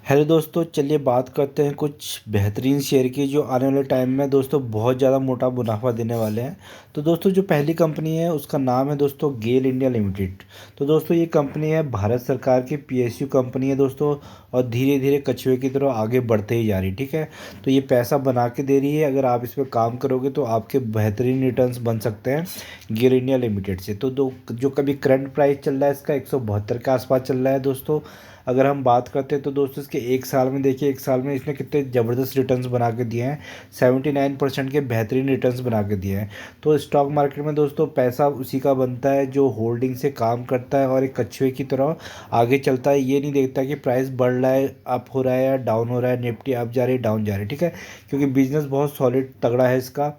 Hello दोस्तों, चलिए बात करते हैं कुछ बेहतरीन शेयर की जो आने वाले टाइम में दोस्तों बहुत ज़्यादा मोटा मुनाफा देने वाले हैं। तो दोस्तों जो पहली कंपनी है उसका नाम है दोस्तों गेल इंडिया लिमिटेड। तो दोस्तों ये कंपनी है भारत सरकार की पीएसयू कंपनी है दोस्तों। और धीरे धीरे कछुए की तरह आगे बढ़ते ही जा रही, ठीक है। तो ये पैसा बना के दे रही है, अगर आप इस पर काम करोगे तो आपके बेहतरीन रिटर्न्स बन सकते हैं गेल इंडिया लिमिटेड से। तो दो जो कभी करंट प्राइस चल रहा है इसका 172 के आसपास चल रहा है दोस्तों। अगर हम बात करते हैं तो दोस्तों इसके एक साल में देखिए, एक साल में इसने कितने ज़बरदस्त रिटर्न्स बना के दिए हैं। 79% के बेहतरीन रिटर्न्स बना के दिए हैं। तो स्टॉक मार्केट में दोस्तों पैसा उसी का बनता है जो होल्डिंग से काम करता है और एक कछुए की तरह आगे चलता है। ये नहीं देखता कि प्राइस बढ़ रहा है, अप हो रहा है या डाउन हो रहा है, निफ्टी अप जा रही है डाउन जा रही है, ठीक है। क्योंकि बिजनेस बहुत सॉलिड तगड़ा है इसका।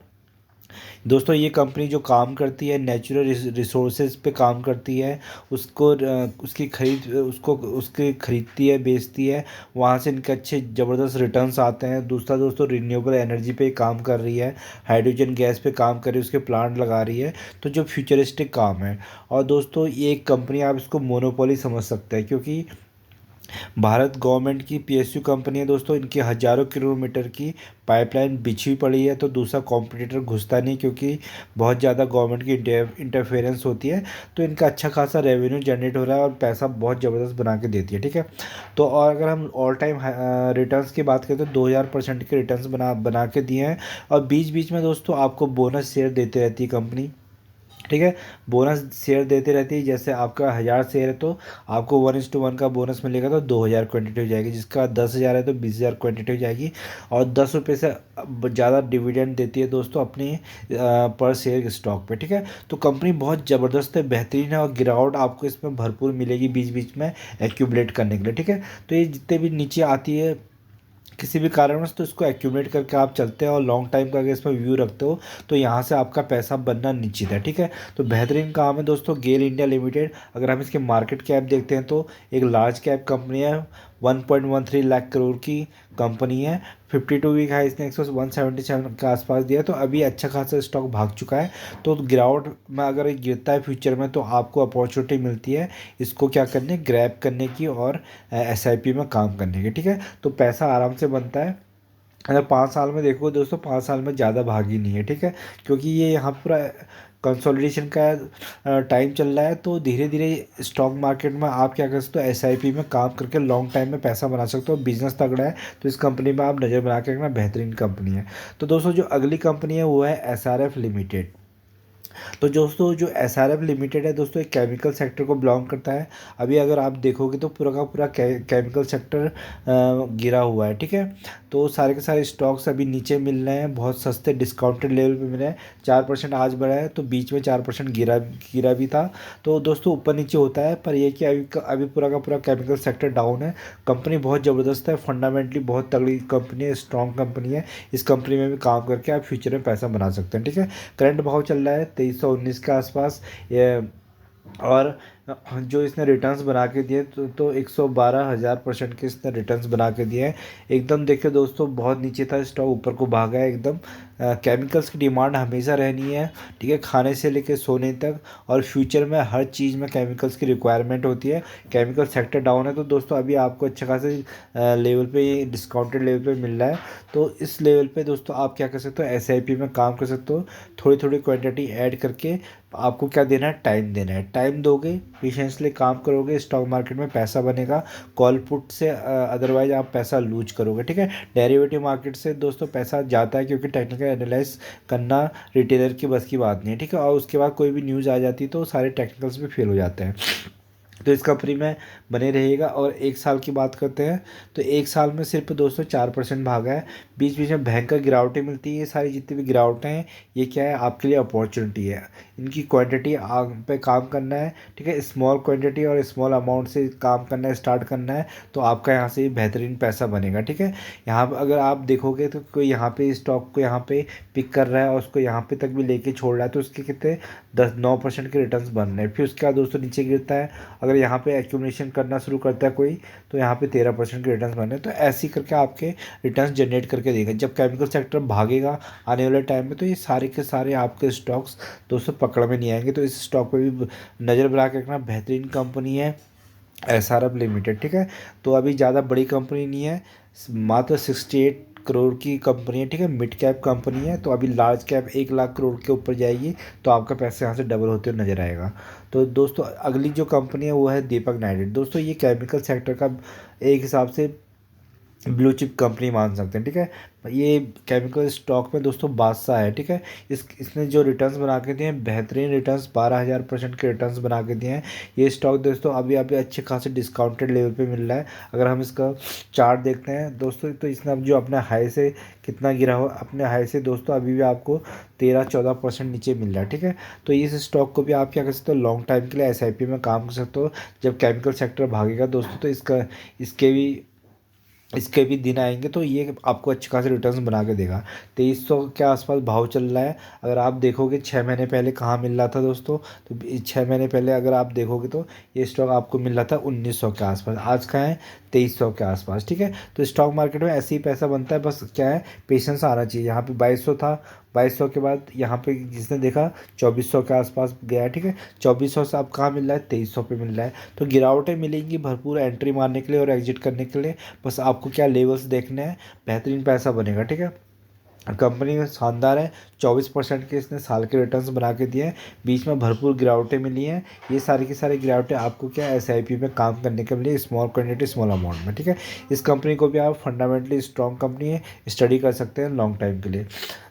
दोस्तों ये कंपनी जो काम करती है नेचुरल रिसोर्सेज पे काम करती है। उसको उसकी खरीद उसको उसके खरीदती है, बेचती है। वहाँ से इनके अच्छे ज़बरदस्त रिटर्न्स आते हैं। दूसरा दोस्तों रिन्यूएबल एनर्जी पे काम कर रही है, हाइड्रोजन गैस पे काम कर रही है, उसके प्लांट लगा रही है। तो जो फ्यूचरिस्टिक काम है। और दोस्तों ये एक कंपनी आप इसको मोनोपोली समझ सकते हैं, क्योंकि भारत गवर्नमेंट की पीएसयू कंपनी है दोस्तों। इनकी हज़ारों किलोमीटर की पाइपलाइन बिछी पड़ी है, तो दूसरा कॉम्पिटिटर घुसता नहीं, क्योंकि बहुत ज़्यादा गवर्नमेंट की इंटरफेरेंस होती है। तो इनका अच्छा खासा रेवेन्यू जनरेट हो रहा है और पैसा बहुत ज़बरदस्त बना के देती है, ठीक है। तो और अगर हम ऑल टाइम रिटर्न्स की बात करें तो 2000% के रिटर्न्स बना बना के दिए हैं। और बीच बीच में दोस्तों आपको बोनस शेयर देते रहती है कंपनी, ठीक है। बोनस शेयर देते रहती है। जैसे आपका 1000 शेयर है तो आपको 1:1 का बोनस मिलेगा, तो 2000 क्वांटिटी हो जाएगी। जिसका 10,000 है तो 20,000 क्वांटिटी हो जाएगी। और 10 रुपये से ज़्यादा डिविडेंड देती है दोस्तों अपनी पर शेयर स्टॉक पे, ठीक है। तो कंपनी बहुत ज़बरदस्त है, बेहतरीन है। और गिरावट आपको इसमें भरपूर मिलेगी बीच बीच में एक्यूमुलेट करने के लिए, ठीक है। तो ये जितने भी नीचे आती है किसी भी कारणवश, तो इसको एक्यूमुलेट करके आप चलते हैं और लॉन्ग टाइम का अगर इसमें व्यू रखते हो तो यहाँ से आपका पैसा बनना निश्चित है, ठीक है। तो बेहतरीन काम है दोस्तों गेल इंडिया लिमिटेड। अगर हम इसके मार्केट कैप देखते हैं तो एक लार्ज कैप कंपनी है। 1.13 लाख करोड़ की कंपनी है। 52 वीक हाई इसने 177 के आसपास दिया, तो अभी अच्छा खासा स्टॉक भाग चुका है। तो गिरावट में अगर ये गिरता है फ्यूचर में तो आपको अपॉर्चुनिटी मिलती है इसको क्या करने, ग्रैब करने की और एसआईपी में काम करने की, ठीक है। तो पैसा आराम से बनता है। अगर 5 साल में देखो दोस्तों, 5 साल में ज़्यादा भागी नहीं है, ठीक है। क्योंकि ये यहाँ पूरा कंसोलिडेशन का टाइम चल रहा है। तो धीरे धीरे स्टॉक मार्केट में आप क्या कर सकते हो, एसआईपी में काम करके लॉन्ग टाइम में पैसा बना सकते हो। बिजनेस तगड़ा है तो इस कंपनी में आप नज़र बना के रखना, बेहतरीन कंपनी है। तो दोस्तों जो अगली कंपनी है वो है एसआरएफ लिमिटेड। तो दोस्तों जो एसआरएफ लिमिटेड है दोस्तों एक केमिकल सेक्टर को बिलोंग करता है। अभी अगर आप देखोगे तो पूरा का पूरा केमिकल सेक्टर गिरा हुआ है, ठीक है। तो सारे के सारे स्टॉक्स अभी नीचे मिल रहे हैं, बहुत सस्ते डिस्काउंटेड लेवल पे मिल रहे हैं। 4% आज बढ़ा है, तो बीच में 4% गिरा गिरा भी था। तो दोस्तों ऊपर नीचे होता है, पर ये कि अभी अभी पूरा का पूरा केमिकल सेक्टर डाउन है। कंपनी बहुत ज़बरदस्त है, फंडामेंटली बहुत तगड़ी कंपनी है, स्ट्रॉन्ग कंपनी है। इस कंपनी में भी काम करके आप फ्यूचर में पैसा बना सकते हैं, ठीक है। करंट भाव चल रहा है 2319 के आसपास ये। और जो इसने रिटर्न्स बना के दिए तो 112,000% के इसने रिटर्न्स बना के दिए हैं। एकदम देखिए दोस्तों बहुत नीचे था स्टॉक, ऊपर को भागा है एकदम। केमिकल्स की डिमांड हमेशा रहनी है, ठीक है, खाने से लेकर सोने तक। और फ्यूचर में हर चीज़ में केमिकल्स की रिक्वायरमेंट होती है। केमिकल सेक्टर डाउन है तो दोस्तों अभी आपको अच्छा खासे लेवल पे ये डिस्काउंटेड लेवल पे मिल रहा है। तो इस लेवल पे दोस्तों आप क्या कर सकते हो, एसआईपी में काम कर सकते हो। थोड़ी थोड़ी क्वांटिटी ऐड करके आपको क्या देना है, टाइम देना है। टाइम दोगे, पेशेंसली काम करोगे, स्टॉक मार्केट में पैसा बनेगा। कॉल पुट से अदरवाइज आप पैसा लूज करोगे, ठीक है। डेरिवेटिव मार्केट से दोस्तों पैसा जाता है, क्योंकि टेक्निकल एनालाइज करना रिटेलर की बस की बात नहीं है, ठीक है। और उसके बाद कोई भी न्यूज़ आ जाती है तो सारे टेक्निकल्स भी फेल हो जाते हैं। तो इस कंपनी में बने रहिएगा। और एक साल की बात करते हैं तो एक साल में सिर्फ दोस्तों 4% भागा है। बीच बीच में भयंकर गिरावटें मिलती हैं। ये सारी जितनी भी गिरावटें हैं ये क्या है, आपके लिए अपॉर्चुनिटी है। इनकी क्वांटिटी आग पे काम करना है, ठीक है। स्मॉल क्वांटिटी और स्मॉल अमाउंट से काम करना है, स्टार्ट करना है। तो आपका यहाँ से बेहतरीन पैसा बनेगा, ठीक है। यहाँ पर अगर आप देखोगे तो कोई यहाँ पे स्टॉक को यहाँ पे पिक कर रहा है और उसको यहाँ पे तक भी लेके छोड़ रहा है, तो उसके कितने 10-9% के रिटर्न्स बन रहे हैं। फिर उसके बाद दोस्तों नीचे गिरता है, अगर यहाँ पे एक्यूमुलेशन करना शुरू करता है कोई, तो यहाँ पे 13% के रिटर्न्स बने। तो ऐसे ही करके आपके रिटर्न्स जनरेट करके देगा। जब केमिकल सेक्टर भागेगा आने वाले टाइम में, तो ये सारे के सारे आपके स्टॉक्स दोस्तों पकड़ में नहीं आएंगे। तो इस स्टॉक पे भी नज़र बना के रखना, बेहतरीन कंपनी है। SRF लिमिटेड, ठीक है। तो अभी ज़्यादा बड़ी कंपनी नहीं है, मात्र 68 करोड़ की कंपनी है, ठीक है। मिड कैप कंपनी है। तो अभी लार्ज कैप 1 लाख करोड़ के ऊपर जाएगी तो आपका पैसा यहाँ से डबल होते हुए नजर आएगा। तो दोस्तों अगली जो कंपनी है वो है दीपक नाइट्रेट। दोस्तों ये केमिकल सेक्टर का एक हिसाब से ब्लू चिप कंपनी मान सकते हैं, ठीक है। ये केमिकल स्टॉक में दोस्तों बादशाह है, ठीक है। इसने जो रिटर्न्स बना के दिए हैं, बेहतरीन रिटर्न्स, 12,000% के रिटर्न्स बना के दिए हैं। ये स्टॉक दोस्तों अभी अभी अच्छे खासे डिस्काउंटेड लेवल पे मिल रहा है। अगर हम इसका चार्ट देखते हैं दोस्तों, तो इसने अब जो अपने हाई से कितना गिरा हो, अपने हाई से दोस्तों अभी भी आपको 13-14% नीचे मिल रहा है, ठीक है। तो इस स्टॉक को भी आप क्या कर सकते हो, लॉन्ग टाइम के लिए SIP में काम कर सकते हो। जब केमिकल सेक्टर भागेगा दोस्तों तो इसके भी इसके भी दिन आएंगे तो ये आपको अच्छे खासे रिटर्न्स बना के देगा। 2300 के आसपास भाव चल रहा है। अगर आप देखोगे 6 महीने पहले कहाँ मिल रहा था दोस्तों, तो 6 महीने पहले अगर आप देखोगे तो ये स्टॉक आपको मिल रहा था 1900 के आसपास। आज का है 2300 के आसपास, ठीक है। तो स्टॉक मार्केट में ऐसे ही पैसा बनता है, बस क्या है, पेशेंस आना चाहिए। यहाँ पे 2200 था, 2200 के बाद यहाँ पे जिसने देखा 2400 के आसपास गया, ठीक है। 2400 से अब कहाँ मिल रहा है, 2300 पे मिल रहा है। तो गिरावटें मिलेंगी भरपूर एंट्री मारने के लिए और एग्जिट करने के लिए। बस आपको क्या लेवल्स देखने हैं, बेहतरीन पैसा बनेगा, ठीक है। कंपनी में शानदार है, 24% के इसने साल के रिटर्न्स बना के दिए हैं। बीच में भरपूर गिरावटें मिली हैं। ये सारी की सारी गिरावटें आपको क्या SIP में काम करने के लिए, स्मॉल क्वान्टिटी स्मॉल अमाउंट में, ठीक है। इस कंपनी को भी आप फंडामेंटली स्ट्रॉन्ग कंपनी है, स्टडी कर सकते हैं लॉन्ग टाइम के लिए।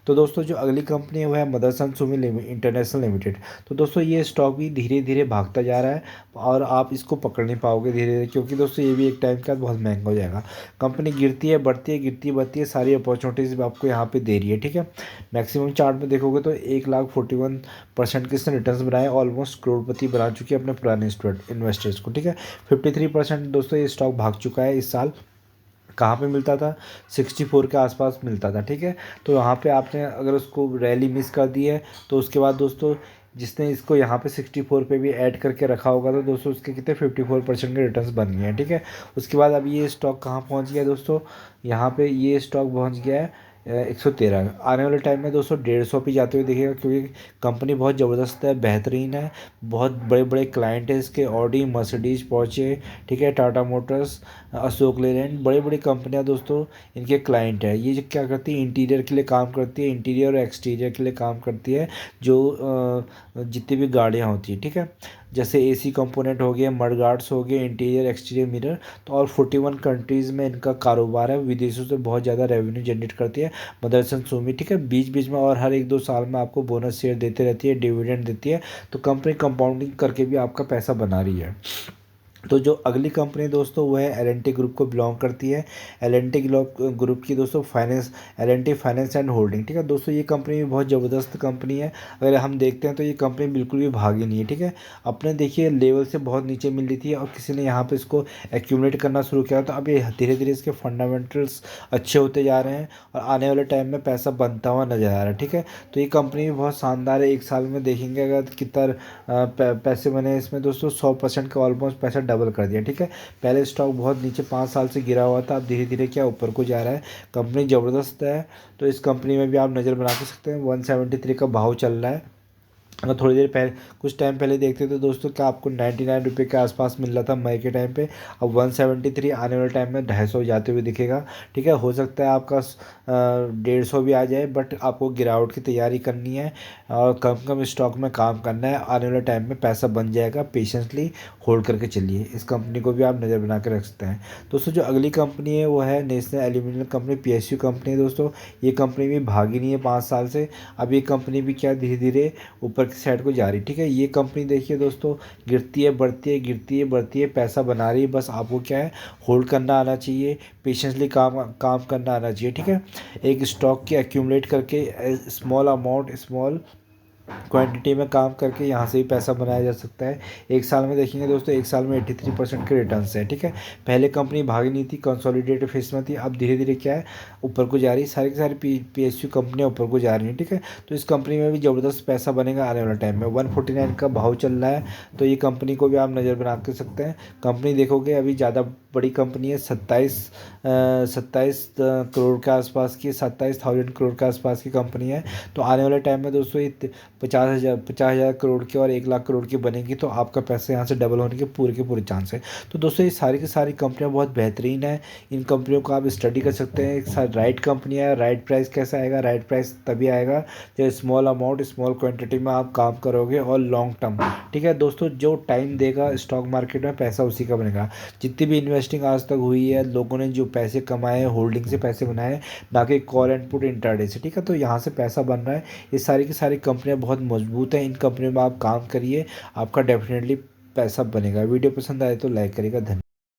तो दोस्तों जो अगली कंपनी है वो है मदरसन सुमी इंटरनेशनल लिमिटेड। तो दोस्तों ये स्टॉक भी धीरे धीरे भागता जा रहा है और आप इसको पकड़ नहीं पाओगे धीरे धीरे, क्योंकि दोस्तों ये भी एक टाइम के बाद बहुत महंगा हो जाएगा। कंपनी गिरती है, बढ़ती है, गिरती बढ़ती है, सारी अपॉर्चुनिटीज़ भी आपको यहाँ पे दे रही है, ठीक है। मैक्सिमम चार्ट में देखोगे तो 1,41% के इसने रिटर्न बनाए, ऑलमोस्ट करोड़पति बना चुकी है अपने पुराने इन्वेस्टर्स को, ठीक है। 53% दोस्तों ये स्टॉक भाग चुका है इस साल। कहाँ पे मिलता था, 64 के आसपास मिलता था, ठीक है। तो यहाँ पे आपने अगर उसको रैली मिस कर दी है तो उसके बाद दोस्तों जिसने इसको यहाँ पे 64 पे भी ऐड करके रखा होगा तो दोस्तों उसके कितने 54% के रिटर्न्स बन गए हैं, ठीक है। उसके बाद अभी ये स्टॉक कहाँ पहुँच गया दोस्तों, यहाँ पे ये स्टॉक पहुँच गया है 113। आने वाले टाइम में दोस्तों 150 पे जाते हुए दिखेगा, क्योंकि कंपनी बहुत ज़बरदस्त है, बेहतरीन है। बहुत बड़े बड़े क्लाइंट है इसके, ऑडी, मर्सिडीज, पोर्चे, ठीक है, टाटा मोटर्स, अशोक लेलैंड, बड़ी बड़ी कंपनियां दोस्तों इनके क्लाइंट है। ये जो क्या करती है, इंटीरियर के लिए काम करती है, इंटीरियर और एक्सटीरियर के लिए काम करती है, जो जितनी भी गाड़ियाँ होती है, ठीक है। जैसे AC कंपोनेंट हो गए, मड गार्ड्स हो गए, इंटीरियर एक्सटीरियर मिरर। तो और 41 कंट्रीज़ में इनका कारोबार है, विदेशों से बहुत ज़्यादा रेवेन्यू जनरेट करती है मदरसन सुमी, ठीक है। बीच बीच में और हर 1-2 साल में आपको बोनस शेयर देते रहती है, डिविडेंड देती है। तो कंपनी कंपाउंडिंग करके भी आपका पैसा बना रही है। तो जो अगली कंपनी दोस्तों वो है L&T ग्रुप को बिलोंग करती है। L&T ग्रुप की दोस्तों finance, L&T finance and holding, ठीक है। दोस्तों ये कंपनी भी बहुत ज़बरदस्त कंपनी है। अगर हम देखते हैं तो ये कंपनी बिल्कुल भी भागी नहीं है, ठीक है। अपने देखिए लेवल से बहुत नीचे मिल रही थी और किसी ने यहाँ पे इसको एक्यूमुलेट करना शुरू किया, तो अब ये धीरे धीरे इसके फंडामेंटल्स अच्छे होते जा रहे हैं और आने वाले टाइम में पैसा बनता हुआ नजर आ रहा है, ठीक है। तो ये कंपनी भी बहुत शानदार है। एक साल में देखेंगे अगर कितना पैसे बने इसमें दोस्तों, 100% का ऑलमोस्ट पैसा डबल कर दिया, ठीक है। पहले स्टॉक बहुत नीचे 5 साल से गिरा हुआ था, अब धीरे धीरे क्या ऊपर को जा रहा है। कंपनी ज़बरदस्त है। तो इस कंपनी में भी आप नज़र बना के सकते हैं। 173 का भाव चल रहा है। अगर थोड़ी देर पहले, कुछ टाइम पहले देखते तो दोस्तों क्या आपको 99 रुपये के आसपास मिल रहा था मई के टाइम पे। अब 173 आने वाले टाइम में 250 जाते हुए दिखेगा, ठीक है। हो सकता है आपका 150 भी आ जाए, बट आपको गिरावट की तैयारी करनी है और कम कम स्टॉक में काम करना है। आने वाले टाइम में पैसा बन जाएगा, पेशेंसली होल्ड करके चलिए। इस कंपनी को भी आप नज़र बना के रख सकते हैं। दोस्तों जो अगली कंपनी है वो है national aluminium company, PSU company है दोस्तों। ये कंपनी भी भागी नहीं है 5 साल से। अब ये कंपनी भी क्या धीरे धीरे ऊपर की साइड को जा रही, ठीक है। ये कंपनी देखिए दोस्तों, गिरती है, बढ़ती है, गिरती है, बढ़ती है, पैसा बना रही है। बस आपको क्या है, होल्ड करना आना चाहिए, पेशेंसली काम काम करना आना चाहिए, ठीक है। एक स्टॉक की एक्यूमुलेट करके स्मॉल अमाउंट, स्मॉल क्वांटिटी में काम करके यहाँ से भी पैसा बनाया जा सकता है। एक साल में देखेंगे दोस्तों, एक साल में 83% के रिटर्न्स है, ठीक है। पहले कंपनी भागी नहीं थी, कंसोलिडेटेड फेस में थी, अब धीरे धीरे क्या है, ऊपर को जा रही है। सारी की सारी PSU कंपनियाँ ऊपर को जा रही हैं, ठीक है। तो इस कंपनी में भी ज़बरदस्त पैसा बनेगा आने वाले टाइम में। 149 का भाव चल रहा है, तो ये कंपनी को भी आप नज़र बना के सकते हैं। कंपनी देखोगे अभी ज़्यादा बड़ी कंपनी है, 27 करोड़ के आसपास की, 27,000 करोड़ के आसपास की कंपनी है। तो आने वाले टाइम में दोस्तों ये 50,000 करोड़ की और 1 लाख करोड़ की बनेगी, तो आपका पैसा यहाँ से डबल होने के पूरे चांस है। तो दोस्तों ये सारी की सारी कंपनियाँ बहुत बेहतरीन है। इन कंपनियों को आप स्टडी कर सकते हैं। एक राइट कंपनी है। राइट प्राइस कैसे आएगा? राइट प्राइस तभी आएगा जब स्मॉल अमाउंट स्मॉल क्वांटिटी में आप काम करोगे और लॉन्ग टर्म। ठीक है दोस्तों, जो टाइम देगा स्टॉक मार्केट में पैसा उसी का बनेगा। जितनी भी इन्वेस्टिंग आज तक हुई है, लोगों ने जो पैसे कमाए होल्डिंग से पैसे बनाए, ना कि कॉल एंड पुट इंट्राडे से। ठीक है, तो यहाँ से पैसा बन रहा है। ये सारी की सारी कंपनियां बहुत मजबूत हैं। इन कंपनियों में आप काम करिए, आपका डेफिनेटली पैसा बनेगा। वीडियो पसंद आए तो लाइक करिएगा। धन्यवाद।